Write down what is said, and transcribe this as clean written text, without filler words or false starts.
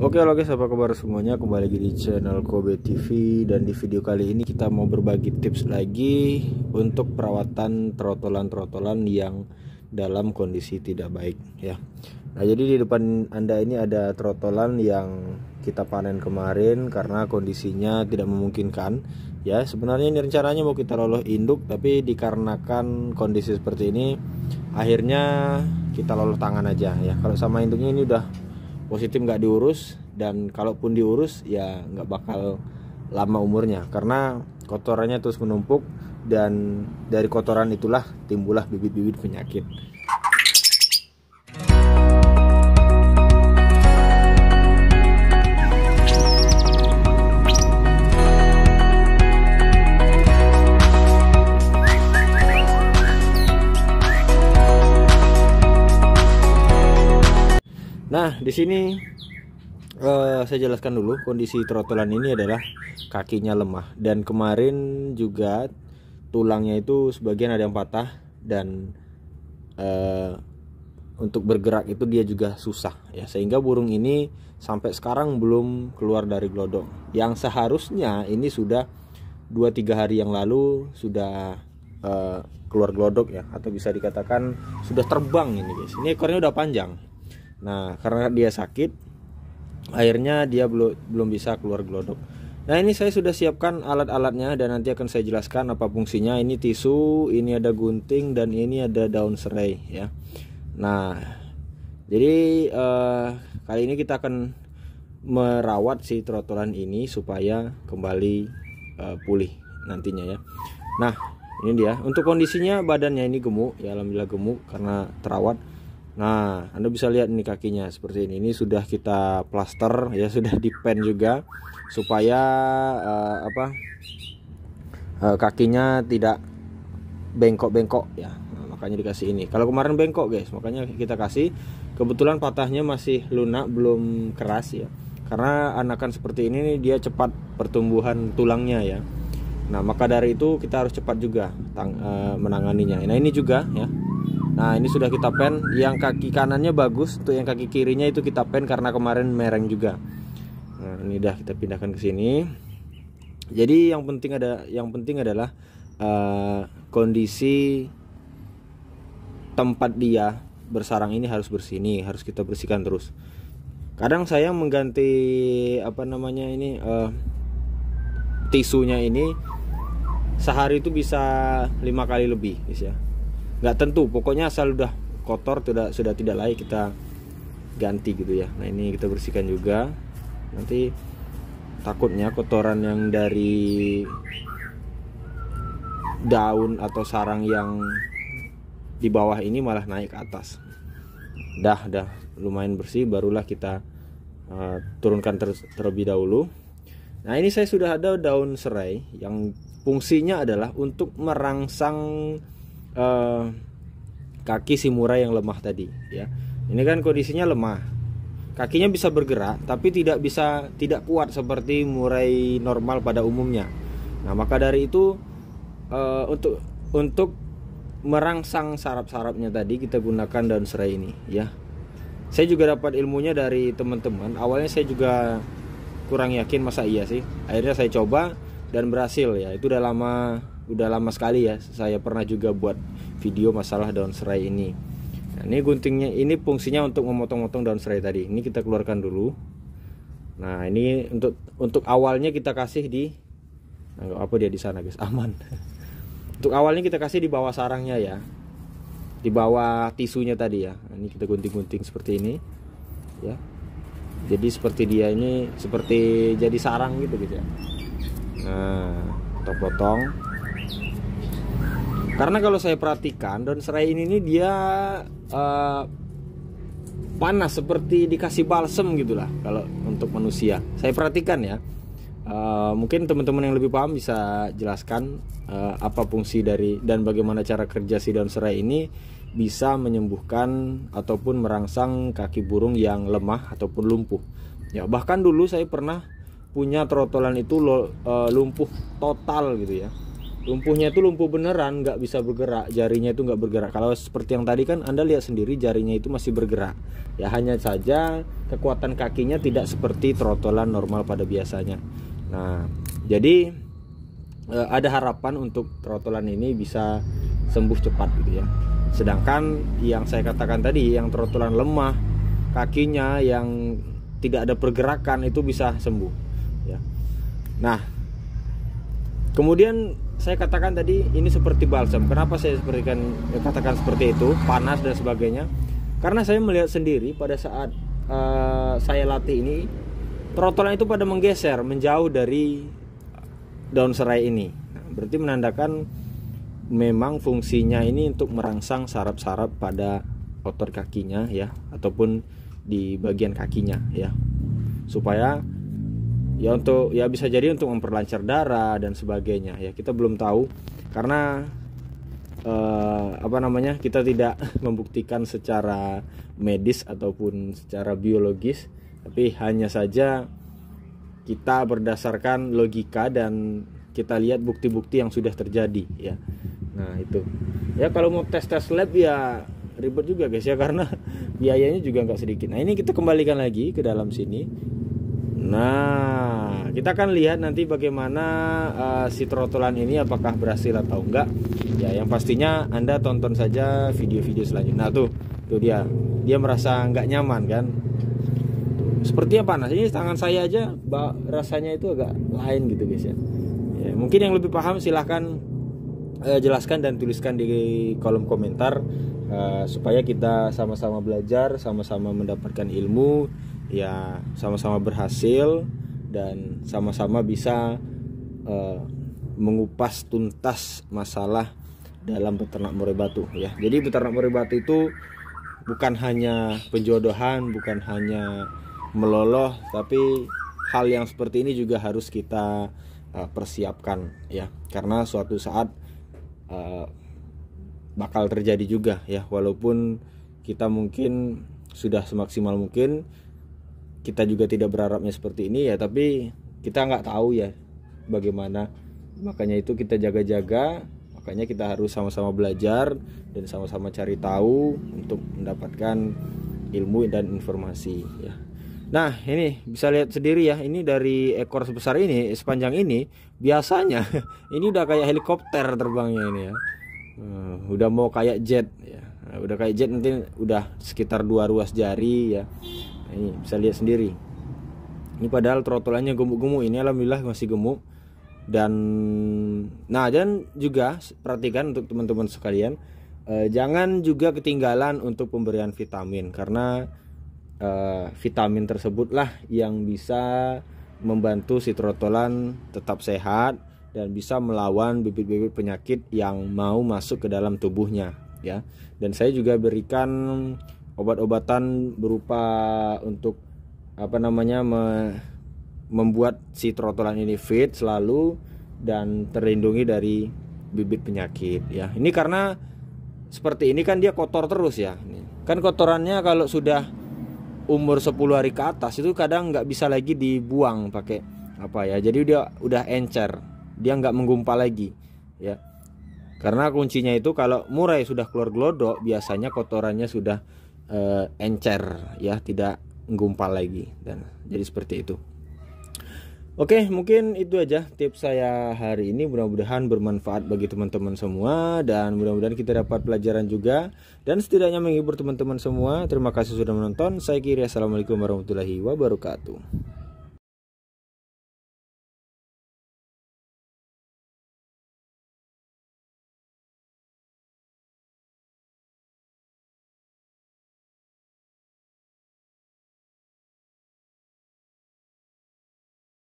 Oke halo guys, apa kabar semuanya? Kembali lagi di channel Kobe TV. Dan di video kali ini kita mau berbagi tips lagi untuk perawatan trotolan-trotolan yang dalam kondisi tidak baik ya. Nah, jadi di depan Anda ini ada trotolan yang kita panen kemarin karena kondisinya tidak memungkinkan ya. Sebenarnya ini rencananya mau kita loloh induk, tapi dikarenakan kondisi seperti ini akhirnya kita loloh tangan aja ya. Kalau sama induknya ini udah positif, nggak diurus, dan kalaupun diurus ya nggak bakal lama umurnya karena kotorannya terus menumpuk, dan dari kotoran itulah timbullah bibit-bibit penyakit. Nah, di sini saya jelaskan dulu kondisi trotolan ini adalah kakinya lemah, dan kemarin juga tulangnya itu sebagian ada yang patah, dan untuk bergerak itu dia juga susah ya, sehingga burung ini sampai sekarang belum keluar dari glodok. Yang seharusnya ini sudah 2-3 hari yang lalu sudah keluar glodok ya, atau bisa dikatakan sudah terbang ini guys. Ini ekornya udah panjang. Nah, karena dia sakit, akhirnya dia belum bisa keluar glodok. Nah, ini saya sudah siapkan alat-alatnya dan nanti akan saya jelaskan apa fungsinya. Ini tisu, ini ada gunting, dan ini ada daun serai ya. Nah, jadi kali ini kita akan merawat si trotolan ini supaya kembali pulih nantinya ya. Nah, ini dia. Untuk kondisinya badannya ini gemuk ya, alhamdulillah gemuk karena terawat. Nah, Anda bisa lihat ini kakinya seperti ini. Ini sudah kita plaster ya, sudah dipen juga supaya kakinya tidak bengkok-bengkok ya. Nah, makanya dikasih ini. Kalau kemarin bengkok guys, makanya kita kasih. Kebetulan patahnya masih lunak, belum keras ya. Karena anakan seperti ini dia cepat pertumbuhan tulangnya ya. Nah, maka dari itu kita harus cepat juga menanganinya. Nah, ini juga ya. Nah, ini sudah kita pen. Yang kaki kanannya bagus, untuk yang kaki kirinya itu kita pen karena kemarin mereng juga. Nah, ini udah kita pindahkan ke sini. Jadi yang penting adalah kondisi tempat dia bersarang ini harus bersih. Ini harus kita bersihkan terus. Kadang saya mengganti tisunya ini sehari itu bisa 5 kali lebih guys ya. Nggak tentu, pokoknya asal udah kotor sudah tidak layak kita ganti gitu ya. Nah, ini kita bersihkan juga. Nanti takutnya kotoran yang dari daun atau sarang yang di bawah ini malah naik ke atas. Dah lumayan bersih, barulah kita turunkan terlebih dahulu. Nah, ini saya sudah ada daun serai yang fungsinya adalah untuk merangsang kaki si murai yang lemah tadi ya. Ini kan kondisinya lemah, kakinya bisa bergerak tapi tidak kuat seperti murai normal pada umumnya. Nah, maka dari itu untuk merangsang saraf-sarafnya tadi kita gunakan daun serai ini ya. Saya juga dapat ilmunya dari teman-teman. Awalnya saya juga kurang yakin, masa iya sih, akhirnya saya coba dan berhasil ya. Itu udah lama sekali ya saya pernah juga buat video masalah daun serai ini. Nah, ini guntingnya, ini fungsinya untuk memotong-motong daun serai tadi. Ini kita keluarkan dulu. Nah, ini untuk awalnya kita kasih di dia di sana guys, aman. Untuk awalnya kita kasih di bawah sarangnya ya, di bawah tisunya tadi ya. Nah, ini kita gunting-gunting seperti ini ya. Jadi seperti dia ini seperti jadi sarang gitu ya. Nah, potong-potong. Karena kalau saya perhatikan daun serai ini dia panas seperti dikasih balsem gitulah kalau untuk manusia. Saya perhatikan ya. Mungkin teman-teman yang lebih paham bisa jelaskan apa fungsi dari dan bagaimana cara kerja si daun serai ini bisa menyembuhkan ataupun merangsang kaki burung yang lemah ataupun lumpuh. Ya, bahkan dulu saya pernah punya trotolan itu lumpuh total gitu ya. Lumpuhnya itu lumpuh beneran, nggak bisa bergerak, jarinya itu nggak bergerak. Kalau seperti yang tadi kan Anda lihat sendiri jarinya itu masih bergerak. Ya hanya saja kekuatan kakinya tidak seperti trotolan normal pada biasanya. Nah, jadi ada harapan untuk trotolan ini bisa sembuh cepat gitu ya. Sedangkan yang saya katakan tadi, yang trotolan lemah, kakinya yang tidak ada pergerakan, itu bisa sembuh ya. Nah, kemudian saya katakan tadi ini seperti balsam. Kenapa saya katakan seperti itu, panas dan sebagainya? Karena saya melihat sendiri pada saat saya latih ini, trotolan itu pada menggeser menjauh dari daun serai ini. Nah, berarti menandakan memang fungsinya ini untuk merangsang saraf-saraf pada otot kakinya ya, ataupun di bagian kakinya ya, supaya ya untuk ya bisa jadi untuk memperlancar darah dan sebagainya ya. Kita belum tahu karena kita tidak membuktikan secara medis ataupun secara biologis, tapi hanya saja kita berdasarkan logika dan kita lihat bukti-bukti yang sudah terjadi ya. Nah itu ya, kalau mau tes lab ya ribet juga guys ya, karena biayanya juga nggak sedikit. Nah ini kita kembalikan lagi ke dalam sini. Nah kita akan lihat nanti bagaimana si trotolan ini apakah berhasil atau enggak ya. Yang pastinya Anda tonton saja video-video selanjutnya. Nah tuh dia merasa nggak nyaman kan, sepertinya panas. Ini tangan saya aja rasanya itu agak lain gitu guys ya. Ya mungkin yang lebih paham silahkan jelaskan dan tuliskan di kolom komentar, supaya kita sama-sama belajar, sama-sama mendapatkan ilmu ya, sama-sama berhasil dan sama-sama bisa mengupas tuntas masalah dalam beternak murai batu ya. Jadi beternak murai batu itu bukan hanya penjodohan, bukan hanya meloloh, tapi hal yang seperti ini juga harus kita persiapkan ya, karena suatu saat bakal terjadi juga ya. Walaupun kita mungkin sudah semaksimal mungkin, kita juga tidak berharapnya seperti ini ya, tapi kita nggak tahu ya bagaimana. Makanya itu kita jaga-jaga, makanya kita harus sama-sama belajar dan sama-sama cari tahu untuk mendapatkan ilmu dan informasi ya. Nah ini bisa lihat sendiri ya, ini dari ekor sebesar ini, sepanjang ini, biasanya ini udah kayak helikopter terbangnya ini ya. Udah mau kayak jet ya. Udah kayak jet, nanti udah sekitar 2 ruas jari ya. Nah, ini bisa lihat sendiri. Ini padahal trotolannya gemuk-gemuk, ini alhamdulillah masih gemuk. Dan juga perhatikan untuk teman-teman sekalian, jangan juga ketinggalan untuk pemberian vitamin, karena vitamin tersebutlah yang bisa membantu si trotolan tetap sehat dan bisa melawan bibit-bibit penyakit yang mau masuk ke dalam tubuhnya ya. Dan saya juga berikan obat-obatan berupa untuk membuat si trotolan ini fit selalu dan terlindungi dari bibit penyakit ya. Ini karena seperti ini kan dia kotor terus ya. Kan kotorannya kalau sudah umur 10 hari ke atas itu kadang nggak bisa lagi dibuang pakai jadi dia udah encer, dia nggak menggumpal lagi ya. Karena kuncinya itu kalau murai sudah keluar glodok, biasanya kotorannya sudah encer ya, tidak menggumpal lagi, dan jadi seperti itu. Oke, mungkin itu aja tips saya hari ini. Mudah-mudahan bermanfaat bagi teman-teman semua, dan mudah-mudahan kita dapat pelajaran juga dan setidaknya menghibur teman-teman semua. Terima kasih sudah menonton. Saya Kiri, assalamualaikum warahmatullahi wabarakatuh.